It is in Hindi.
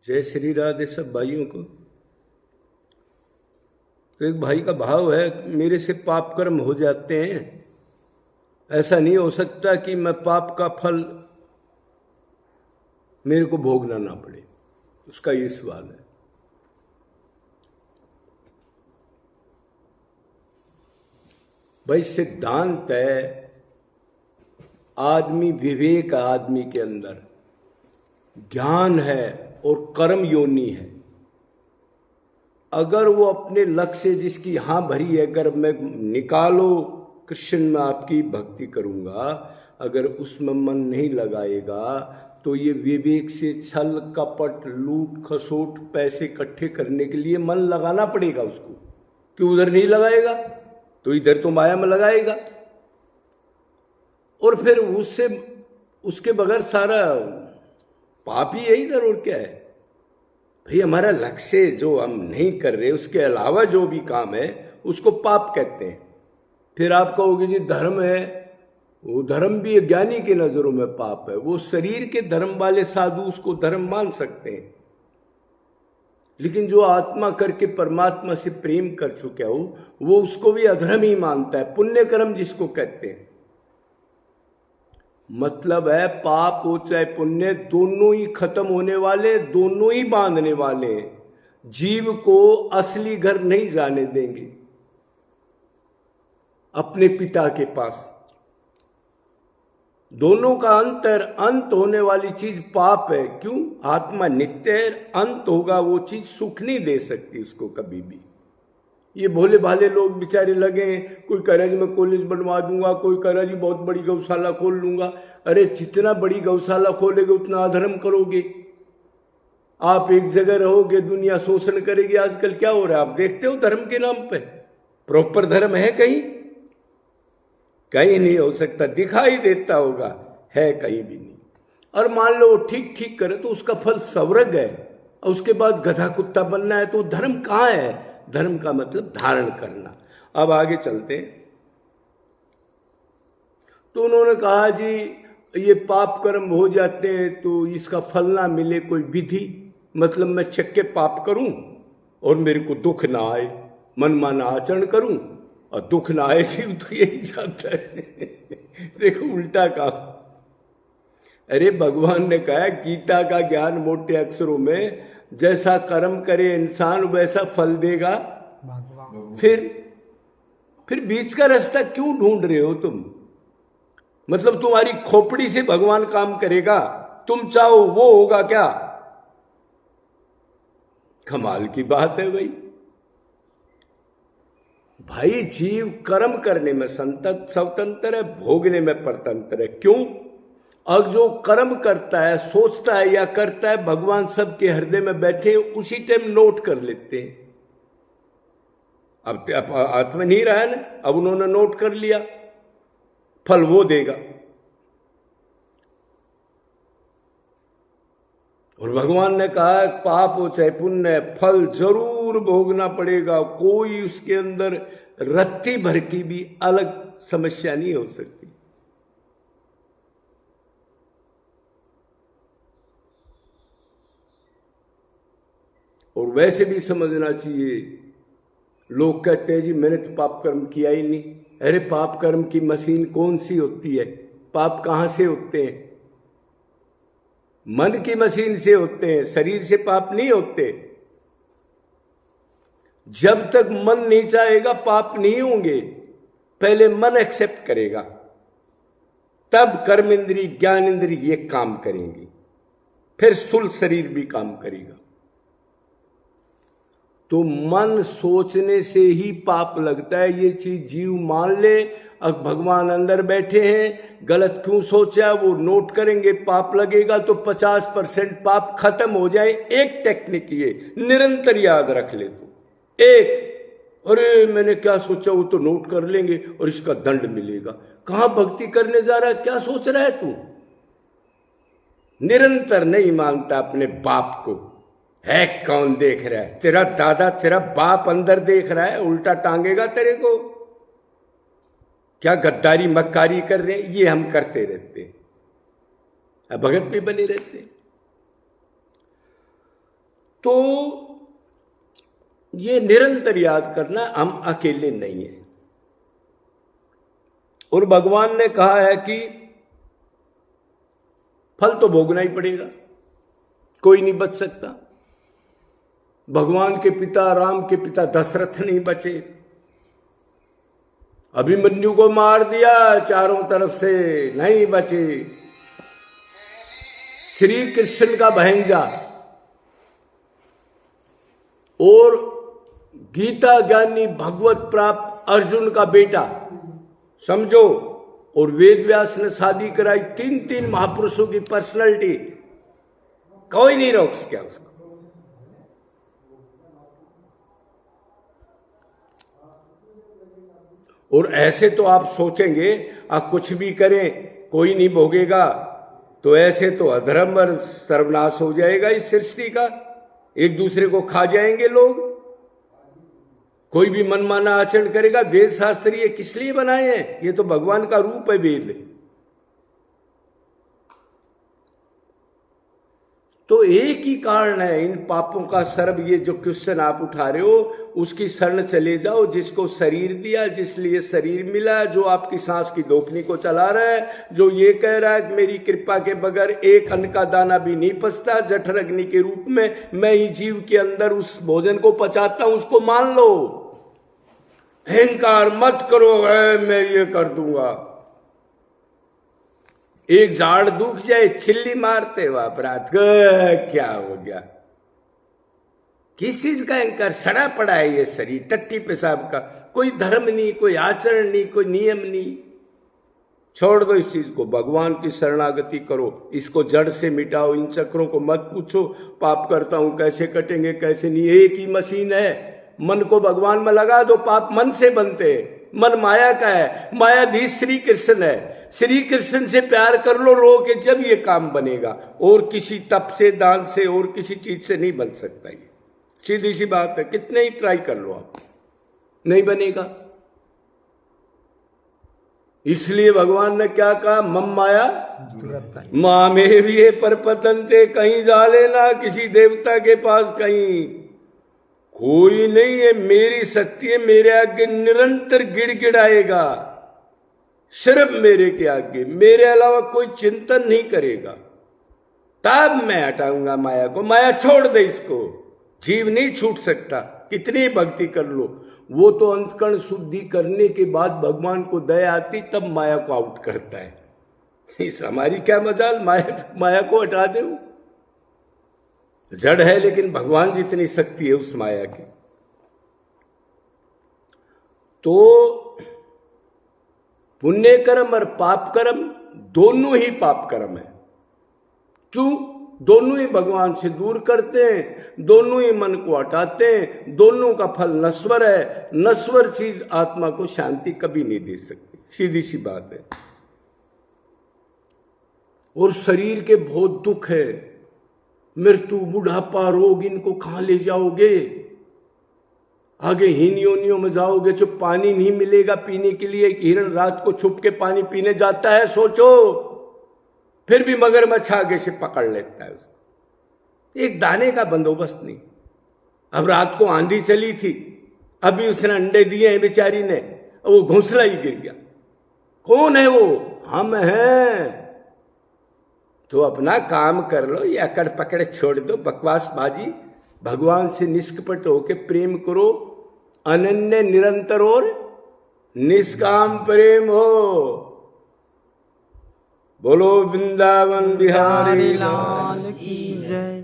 जय श्री राधे सब भाइयों को। तो एक भाई का भाव है, मेरे से पाप कर्म हो जाते हैं, ऐसा नहीं हो सकता कि मैं पाप का फल मेरे को भोगना ना पड़े। उसका ये सवाल है। भाई सिद्धांत है, आदमी विवेक, आदमी के अंदर ज्ञान है और कर्म योनि है। अगर वो अपने लक्ष्य से जिसकी हाँ भरी है, अगर मैं निकालो कृष्ण में आपकी भक्ति करूंगा, अगर उसमें मन नहीं लगाएगा तो ये विवेक से छल कपट लूट खसोट पैसे इकट्ठे करने के लिए मन लगाना पड़ेगा उसको। क्यों उधर नहीं लगाएगा तो इधर तो माया में लगाएगा, और फिर उससे उसके बगैर सारा पाप ही है इधर। और क्या है भाई, हमारा लक्ष्य जो हम नहीं कर रहे उसके अलावा जो भी काम है उसको पाप कहते हैं। फिर आप कहोगे जी धर्म है, वो धर्म भी ज्ञानी की नजरों में पाप है। वो शरीर के धर्म वाले साधु उसको धर्म मान सकते हैं, लेकिन जो आत्मा करके परमात्मा से प्रेम कर चुका हो वो उसको भी अधर्म ही मानता है। पुण्य कर्म जिसको कहते हैं, मतलब है पाप हो चाहे पुण्य, दोनों ही खत्म होने वाले, दोनों ही बांधने वाले हैं। जीव को असली घर नहीं जाने देंगे अपने पिता के पास। दोनों का अंत होने वाली चीज पाप है। क्यों? आत्मा नित्य है, अंत होगा वो चीज सुख नहीं दे सकती उसको कभी भी। ये भोले भाले लोग बेचारे लगे, कोई कह रहा जी मैं कॉलेज बनवा दूंगा, कोई कह रहा जी बहुत बड़ी गौशाला खोल लूंगा। अरे जितना बड़ी गौशाला खोलेगे उतना अधर्म करोगे। आप एक जगह रहोगे, दुनिया शोषण करेगी। आजकल क्या हो रहा है आप देखते हो, धर्म के नाम पे प्रॉपर धर्म है कहीं? कहीं नहीं हो सकता। दिखाई देता होगा, है कहीं भी नहीं। और मान लो वो ठीक ठीक करे तो उसका फल स्वर्ग है, और उसके बाद गधा कुत्ता बनना है तो धर्म कहाँ है? धर्म का मतलब धारण करना। अब आगे चलते हैं। तो उन्होंने कहा जी ये पाप कर्म हो जाते हैं तो इसका फल ना मिले कोई विधि, मतलब मैं छक के पाप करूं और मेरे को दुख ना आए, मनमाना आचरण करूं और दुख ना आए। जीव तो यही चाहता है। देखो उल्टा काम। अरे भगवान ने कहा गीता का ज्ञान मोटे अक्षरों में, जैसा कर्म करे इंसान वैसा फल देगा। फिर बीच का रास्ता क्यों ढूंढ रहे हो तुम? मतलब तुम्हारी खोपड़ी से भगवान काम करेगा, तुम चाहो वो होगा क्या? कमाल की बात है भाई। भाई जीव कर्म करने में स्वतंत्र है, भोगने में परतंत्र है। क्यों? अब जो कर्म करता है, सोचता है या करता है, भगवान सबके हृदय में बैठे उसी टाइम नोट कर लेते हैं। अब आत्मा नहीं रहा है ना, अब उन्होंने नोट कर लिया, फल वो देगा। और भगवान ने कहा पाप हो चाहे पुण्य, फल जरूर भोगना पड़ेगा। कोई उसके अंदर रत्ती भर की भी अलग समस्या नहीं हो सकती। और वैसे भी समझना चाहिए, लोग कहते हैं जी मैंने तो पाप कर्म किया ही नहीं। अरे पाप कर्म की मशीन कौन सी होती है? पाप कहां से होते हैं? मन की मशीन से होते हैं, शरीर से पाप नहीं होते। जब तक मन नहीं चाहेगा पाप नहीं होंगे। पहले मन एक्सेप्ट करेगा, तब कर्म इंद्री ज्ञान इंद्री ये काम करेंगी, फिर स्थूल शरीर भी काम करेगा। तो मन सोचने से ही पाप लगता है। ये चीज जीव मान ले, अब भगवान अंदर बैठे हैं, गलत क्यों सोचा वो नोट करेंगे, पाप लगेगा तो 50% पाप खत्म हो जाए। एक टेक्निक ये निरंतर याद रख ले तू, एक, अरे मैंने क्या सोचा वो तो नोट कर लेंगे और इसका दंड मिलेगा। कहां भक्ति करने जा रहा है? क्या सोच रहा है तू? निरंतर नहीं मानता अपने बाप को। है कौन देख रहा है? तेरा दादा, तेरा बाप अंदर देख रहा है, उल्टा टांगेगा तेरे को। क्या गद्दारी मक्कारी कर रहे हैं? ये हम करते रहते हैं, भगत भी बने रहते हैं। तो ये निरंतर याद करना, हम अकेले नहीं हैं। और भगवान ने कहा है कि फल तो भोगना ही पड़ेगा, कोई नहीं बच सकता। भगवान के पिता, राम के पिता दशरथ नहीं बचे, अभिमन्यु को मार दिया चारों तरफ से, नहीं बचे। श्री कृष्ण का भंजा और गीता ज्ञानी भगवत प्राप्त अर्जुन का बेटा, समझो, और वेद व्यास ने शादी कराई, 3 महापुरुषों की पर्सनालिटी, कोई नहीं रोक सका उसको। और ऐसे तो आप सोचेंगे आप कुछ भी करें कोई नहीं भोगेगा, तो ऐसे तो अधर्म और सर्वनाश हो जाएगा इस सृष्टि का, एक दूसरे को खा जाएंगे लोग, कोई भी मनमाना आचरण करेगा। वेद शास्त्र ये किस लिए बनाए हैं? ये तो भगवान का रूप है वेद। तो एक ही कारण है इन पापों का सर्व। ये जो क्वेश्चन आप उठा रहे हो उसकी शरण चले जाओ, जिसको शरीर दिया, जिसलिए शरीर मिला, जो आपकी सांस की दोखनी को चला रहा है, जो ये कह रहा है कि मेरी कृपा के बगैर एक अन्न का दाना भी नहीं पचता, जठर अग्नि के रूप में मैं ही जीव के अंदर उस भोजन को पचाता हूं, उसको मान लो। अहंकार मत करो, मैं ये कर दूंगा। एक झाड़ दुख जाए चिल्ली मारते हो आप रात को, क्या हो गया? किस चीज का अहंकार? सड़ा पड़ा है ये शरीर, टट्टी पेशाब का, कोई धर्म नहीं, कोई आचरण नहीं, कोई नियम नहीं। छोड़ दो इस चीज को, भगवान की शरणागति करो, इसको जड़ से मिटाओ। इन चक्रों को मत पूछो पाप करता हूं कैसे कटेंगे कैसे नहीं, एक ही मशीन है। मन को भगवान में लगा दो, पाप मन से बनते हैं। मन माया का है, मायाधीश श्री कृष्ण है। श्री कृष्ण से प्यार कर लो रो के, जब ये काम बनेगा। और किसी तप से, दान से, और किसी चीज से नहीं बन सकता। ये सीधी सी बात है, कितने ही ट्राई कर लो आप, नहीं बनेगा। इसलिए भगवान ने क्या कहा? मम माया मामेविये परपतन्ते, कहीं जा लेना किसी देवता के पास, कहीं कोई नहीं है। मेरी शक्ति है, मेरे आगे निरंतर गिड़गिड़ाएगा, सिर्फ मेरे के आगे, मेरे अलावा कोई चिंतन नहीं करेगा। तब मैं हटाऊंगा माया को। माया छोड़ दे इसको, जीव नहीं छूट सकता, कितनी भक्ति कर लो। वो तो अंतकरण शुद्धि करने के बाद भगवान को दया आती, तब माया को आउट करता है। इस हमारी क्या मजाल, माया को हटा दे। जड़ है लेकिन भगवान जितनी शक्ति है उस माया की। तो पुण्य कर्म और पाप कर्म दोनों ही पाप कर्म है। क्यों? दोनों ही भगवान से दूर करते हैं, दोनों ही मन को हटाते हैं, दोनों का फल नश्वर है। नश्वर चीज आत्मा को शांति कभी नहीं दे सकती, सीधी सी बात है। और शरीर के बहुत दुख है, मृत्यु, बुढ़ापा, रोग, इनको कहां ले जाओगे? आगे हीन योनियों में जाओगे, जो पानी नहीं मिलेगा पीने के लिए। एक हिरण रात को छुप के पानी पीने जाता है, सोचो, फिर भी मगरमच्छ आगे से पकड़ लेता है उसको, एक दाने का बंदोबस्त नहीं। अब रात को आंधी चली थी, अभी उसने अंडे दिए हैं बेचारी ने, वो घोंसला ही गिर गया। कौन है वो? हम हैं। तो अपना काम कर लो, ये अकड़ पकड़ छोड़ दो, बकवासबाजी। भगवान से निष्कपट होके प्रेम करो, अनन्य, निरंतर और निष्काम प्रेम हो। बोलो वृंदावन बिहारी लाल की जय।